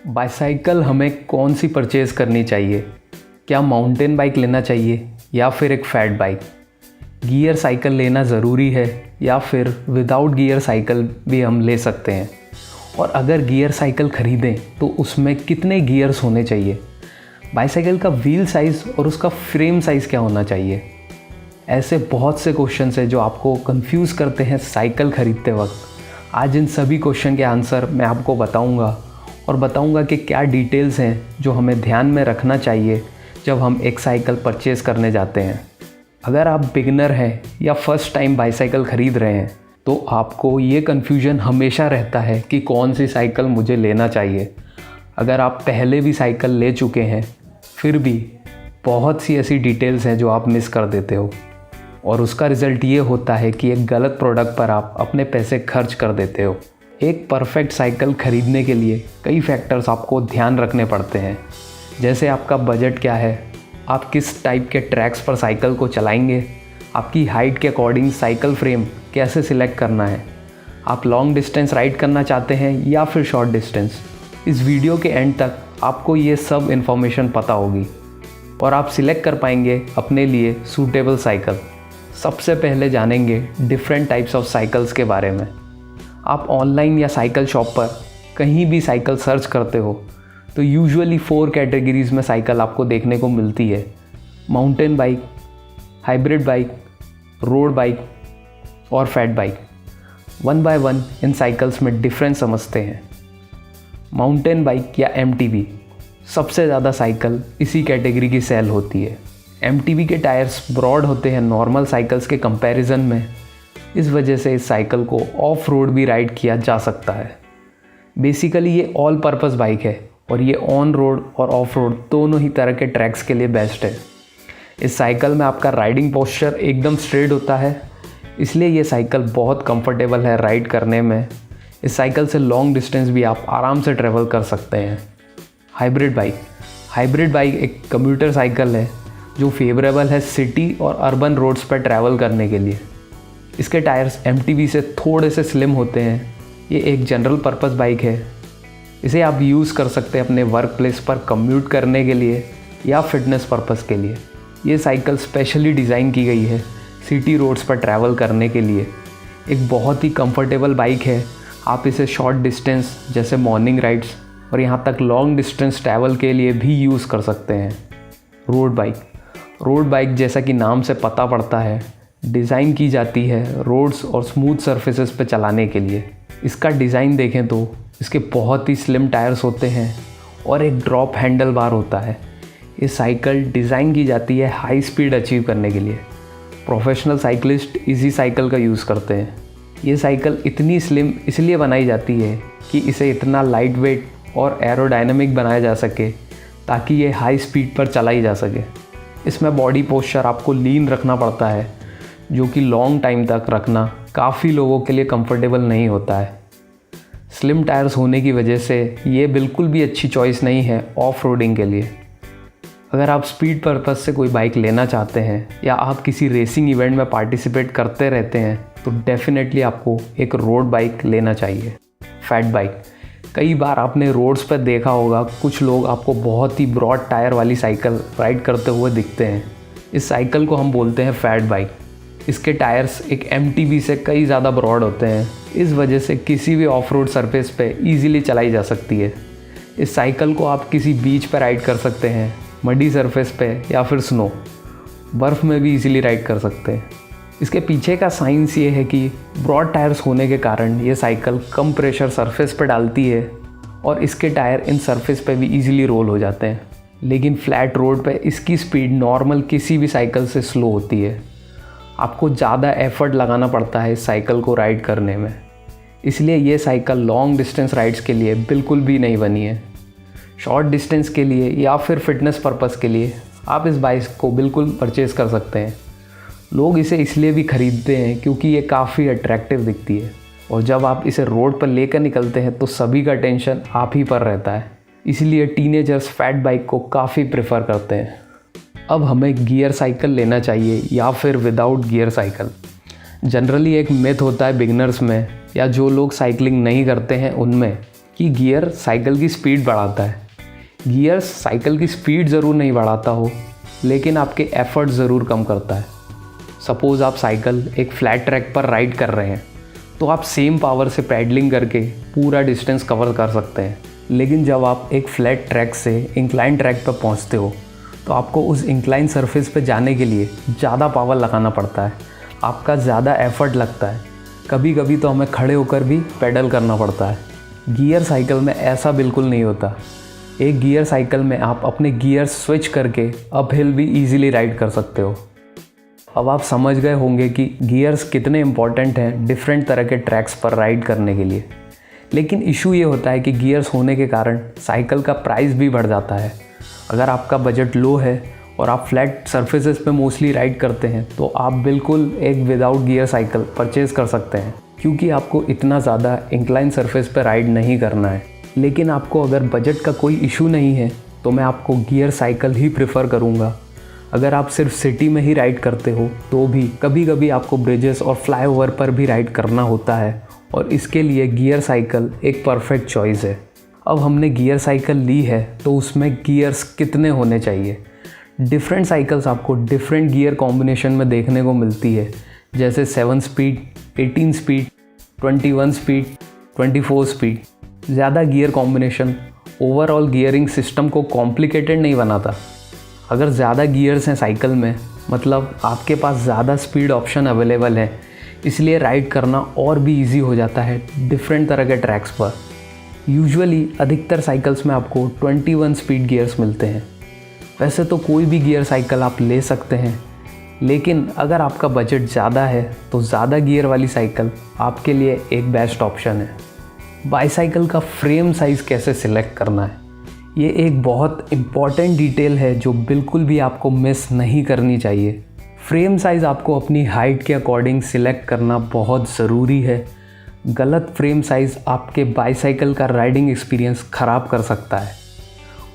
Bicycle हमें कौन सी purchase करनी चाहिए? क्या माउंटेन बाइक लेना चाहिए या फिर एक फैट बाइक? गियर साइकिल लेना ज़रूरी है या फिर विदाउट गियर साइकिल भी हम ले सकते हैं? और अगर गियर साइकिल ख़रीदें तो उसमें कितने गियर्स होने चाहिए? बाइसाइकिल का व्हील साइज़ और उसका फ्रेम साइज़ क्या होना चाहिए? ऐसे बहुत से क्वेश्चंस हैं जो आपको कंफ्यूज करते हैं साइकिल ख़रीदते वक्त। आज इन सभी क्वेश्चन के आंसर मैं आपको बताऊंगा और बताऊंगा कि क्या डिटेल्स हैं जो हमें ध्यान में रखना चाहिए जब हम एक साइकिल परचेज़ करने जाते हैं। अगर आप बिगिनर हैं या फर्स्ट टाइम बाइसाइकिल ख़रीद रहे हैं तो आपको ये कन्फ्यूजन हमेशा रहता है कि कौन सी साइकिल मुझे लेना चाहिए। अगर आप पहले भी साइकिल ले चुके हैं फिर भी बहुत सी ऐसी डिटेल्स हैं जो आप मिस कर देते हो और उसका रिज़ल्ट ये होता है कि एक गलत प्रोडक्ट पर आप अपने पैसे खर्च कर देते हो। एक परफेक्ट साइकिल ख़रीदने के लिए कई फैक्टर्स आपको ध्यान रखने पड़ते हैं, जैसे आपका बजट क्या है, आप किस टाइप के ट्रैक्स पर साइकिल को चलाएंगे, आपकी हाइट के अकॉर्डिंग साइकिल फ्रेम कैसे सिलेक्ट करना है, आप लॉन्ग डिस्टेंस राइड करना चाहते हैं या फिर शॉर्ट डिस्टेंस। इस वीडियो के एंड तक आपको ये सब इन्फॉर्मेशन पता होगी और आप सिलेक्ट कर पाएंगे अपने लिए सूटेबल साइकिल। सबसे पहले जानेंगे डिफरेंट टाइप्स ऑफ साइकिल्स के बारे में। आप ऑनलाइन या साइकिल शॉप पर कहीं भी साइकिल सर्च करते हो तो यूजुअली 4 कैटेगरीज़ में साइकिल आपको देखने को मिलती है: mountain bike, hybrid bike, road bike और fat bike. One by one इन साइकिल्स में डिफरेंस समझते हैं। माउंटेन बाइक या MTB सबसे ज़्यादा साइकिल इसी कैटेगरी की सेल होती है। MTB के टायर्स ब्रॉड होते हैं नॉर्मल साइकिल्स के कंपैरिजन में, इस वजह से इस साइकिल को ऑफ रोड भी राइड किया जा सकता है। बेसिकली ये ऑल पर्पस बाइक है और ये ऑन रोड और ऑफ रोड दोनों ही तरह के ट्रैक्स के लिए बेस्ट है। इस साइकिल में आपका राइडिंग पोस्चर एकदम स्ट्रेट होता है, इसलिए ये साइकिल बहुत कंफर्टेबल है राइड करने में। इस साइकिल से लॉन्ग डिस्टेंस भी आप आराम से ट्रैवल कर सकते हैं। हाइब्रिड बाइक एक कम्यूटर साइकिल है जो फेवरेबल है सिटी और अर्बन रोड्स पर ट्रैवल करने के लिए। इसके टायर्स MTB से थोड़े से स्लिम होते हैं। ये एक जनरल पर्पस बाइक है, इसे आप यूज़ कर सकते हैं अपने वर्क प्लेस पर कम्यूट करने के लिए या फिटनेस पर्पस के लिए। ये साइकिल स्पेशली डिज़ाइन की गई है सिटी रोड्स पर ट्रैवल करने के लिए। एक बहुत ही कंफर्टेबल बाइक है। आप इसे शॉर्ट डिस्टेंस जैसे मॉर्निंग राइड्स और यहाँ तक लॉन्ग डिस्टेंस ट्रैवल के लिए भी यूज़ कर सकते हैं। रोड बाइक जैसा कि नाम से पता पड़ता है डिज़ाइन की जाती है रोड्स और स्मूथ सरफेसेस पे चलाने के लिए। इसका डिज़ाइन देखें तो इसके बहुत ही स्लिम टायर्स होते हैं और एक ड्रॉप हैंडल बार होता है। ये साइकिल डिज़ाइन की जाती है हाई स्पीड अचीव करने के लिए। प्रोफेशनल साइकिलिस्ट इसी साइकिल का यूज़ करते हैं। ये साइकिल इतनी स्लिम इसलिए बनाई जाती है कि इसे इतना लाइट वेट और एरोडायनामिक बनाया जा सके ताकि ये हाई स्पीड पर चलाई जा सके। इसमें बॉडी पोस्चर आपको लीन रखना पड़ता है, जो कि लॉन्ग टाइम तक रखना काफ़ी लोगों के लिए कंफर्टेबल नहीं होता है। स्लिम टायर्स होने की वजह से ये बिल्कुल भी अच्छी चॉइस नहीं है ऑफ रोडिंग के लिए। अगर आप स्पीड पर्पस से कोई बाइक लेना चाहते हैं या आप किसी रेसिंग इवेंट में पार्टिसिपेट करते रहते हैं तो डेफिनेटली आपको एक रोड बाइक लेना चाहिए। फैट बाइक, कई बार आपने रोड्स पर देखा होगा कुछ लोग आपको बहुत ही ब्रॉड टायर वाली साइकिल राइड करते हुए दिखते हैं। इस साइकिल को हम बोलते हैं फैट बाइक। इसके टायर्स एक MTB से कई ज़्यादा ब्रॉड होते हैं, इस वजह से किसी भी ऑफ रोड सरफेस पे ईजिली चलाई जा सकती है। इस साइकिल को आप किसी बीच पर राइड कर सकते हैं, मडी सरफेस पे या फिर स्नो, बर्फ़ में भी ईजिली राइड कर सकते हैं। इसके पीछे का साइंस ये है कि ब्रॉड टायर्स होने के कारण ये साइकिल कम प्रेशर सरफेस पर डालती है और इसके टायर इन सरफेस पे भी ईजिली रोल हो जाते हैं। लेकिन फ्लैट रोड पे इसकी स्पीड नॉर्मल किसी भी साइकिल से स्लो होती है। आपको ज़्यादा एफर्ट लगाना पड़ता है इस साइकिल को राइड करने में, इसलिए ये साइकिल लॉन्ग डिस्टेंस राइड्स के लिए बिल्कुल भी नहीं बनी है। शॉर्ट डिस्टेंस के लिए या फिर फिटनेस पर्पस के लिए आप इस बाइक को बिल्कुल परचेज़ कर सकते हैं। लोग इसे इसलिए भी ख़रीदते हैं क्योंकि ये काफ़ी अट्रैक्टिव दिखती है और जब आप इसे रोड पर लेकर निकलते हैं तो सभी का टेंशन आप ही पर रहता है। इसलिए टीनेजर्स फैट बाइक को काफ़ी प्रेफर करते हैं। अब हमें गियर साइकिल लेना चाहिए या फिर विदाउट गियर साइकिल। जनरली एक मिथ होता है बिगिनर्स में या जो लोग साइकिलिंग नहीं करते हैं उनमें कि गियर साइकिल की स्पीड बढ़ाता है। गियर साइकिल की स्पीड ज़रूर नहीं बढ़ाता हो, लेकिन आपके एफर्ट ज़रूर कम करता है। सपोज़ आप साइकिल एक फ्लैट ट्रैक पर राइड कर रहे हैं, तो आप सेम पावर से पैडलिंग करके पूरा डिस्टेंस कवर कर सकते हैं। लेकिन जब आप एक फ्लैट ट्रैक से इंक्लाइन ट्रैक पर पहुंचते हो, तो आपको उस इंक्लाइन सरफेस पे जाने के लिए ज़्यादा पावर लगाना पड़ता है, आपका ज़्यादा एफर्ट लगता है। कभी कभी तो हमें खड़े होकर भी पेडल करना पड़ता है। गियर साइकिल में ऐसा बिल्कुल नहीं होता। एक गियर साइकिल में आप अपने गियर स्विच करके अप हिल भी ईजिली राइड कर सकते हो। अब आप समझ गए होंगे कि गियर्स कितने इंपॉर्टेंट हैं डिफरेंट तरह के ट्रैक्स पर राइड करने के लिए। लेकिन इशू ये होता है कि गियर्स होने के कारण साइकिल का प्राइस भी बढ़ जाता है। अगर आपका बजट लो है और आप फ्लैट सर्फेसेस पे मोस्टली राइड करते हैं, तो आप बिल्कुल एक विदाउट गियर साइकिल परचेज़ कर सकते हैं, क्योंकि आपको इतना ज़्यादा इंक्लाइन सरफेस पे राइड नहीं करना है। लेकिन आपको अगर बजट का कोई इशू नहीं है, तो मैं आपको गियर साइकिल ही प्रेफर करूँगा। अगर आप सिर्फ सिटी में ही राइड करते हो, तो भी कभी कभी आपको ब्रिजेस और फ्लाईओवर पर भी राइड करना होता है, और इसके लिए गियर साइकिल एक परफेक्ट चॉइस है। अब हमने गियर साइकिल ली है, तो उसमें गियर्स कितने होने चाहिए। डिफरेंट साइकिल्स आपको डिफरेंट गियर कॉम्बिनेशन में देखने को मिलती है, जैसे 7 स्पीड, 18 स्पीड, 21 स्पीड, 24 स्पीड। ज़्यादा gear combination overall gearing system को कॉम्प्लिकेटेड नहीं बनाता। अगर ज़्यादा गियर्स हैं साइकिल में, मतलब आपके पास ज़्यादा स्पीड ऑप्शन अवेलेबल है, इसलिए राइड करना और भी इजी हो जाता है डिफरेंट तरह के ट्रैक्स पर। यूजुअली अधिकतर साइकिल्स में आपको 21 स्पीड गियर्स मिलते हैं। वैसे तो कोई भी गियर साइकिल आप ले सकते हैं, लेकिन अगर आपका बजट ज़्यादा है, तो ज़्यादा गियर वाली साइकिल आपके लिए एक बेस्ट ऑप्शन है। बाईसाइकिल का फ्रेम साइज़ कैसे सिलेक्ट करना है, ये एक बहुत इम्पॉर्टेंट डिटेल है जो बिल्कुल भी आपको मिस नहीं करनी चाहिए। फ्रेम साइज़ आपको अपनी हाइट के अकॉर्डिंग सिलेक्ट करना बहुत ज़रूरी है। गलत फ्रेम साइज़ आपके बाईसाइकिल का राइडिंग एक्सपीरियंस ख़राब कर सकता है।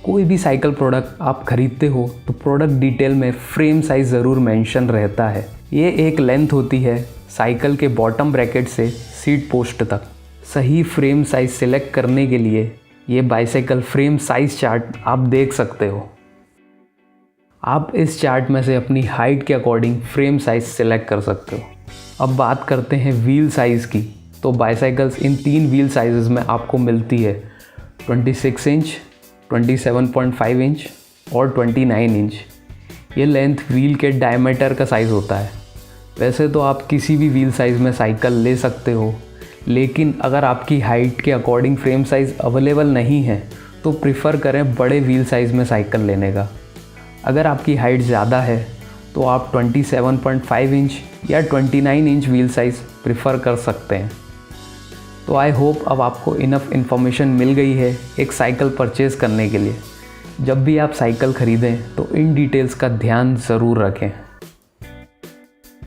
कोई भी साइकिल प्रोडक्ट आप खरीदते हो, तो प्रोडक्ट डिटेल में फ्रेम साइज़ ज़रूर मेंशन रहता है। ये एक लेंथ होती है साइकिल के बॉटम ब्रैकेट से सीट पोस्ट तक। सही फ्रेम साइज़ सिलेक्ट करने के लिए ये बाईसाइकिल फ्रेम साइज़ चार्ट आप देख सकते हो। आप इस चार्ट में से अपनी हाइट के अकॉर्डिंग फ्रेम साइज़ सिलेक्ट कर सकते हो। अब बात करते हैं व्हील साइज़ की, तो बाईसाइकिल्स इन 3 व्हील साइज़ में आपको मिलती है, 26 इंच, 27.5 इंच और 29 इंच। ये लेंथ व्हील के डायमीटर का साइज़ होता है। वैसे तो आप किसी भी व्हील साइज़ में साइकिल ले सकते हो, लेकिन अगर आपकी हाइट के अकॉर्डिंग फ्रेम साइज़ अवेलेबल नहीं है, तो प्रिफ़र करें बड़े व्हील साइज़ में साइकिल लेने का। अगर आपकी हाइट ज़्यादा है, तो आप 27.5 इंच या 29 इंच व्हील साइज़ प्रिफ़र कर सकते हैं। तो आई होप अब आपको इनफ इन्फॉर्मेशन मिल गई है एक साइकिल परचेज़ करने के लिए। जब भी आप साइकिल ख़रीदें, तो इन डिटेल्स का ध्यान ज़रूर रखें।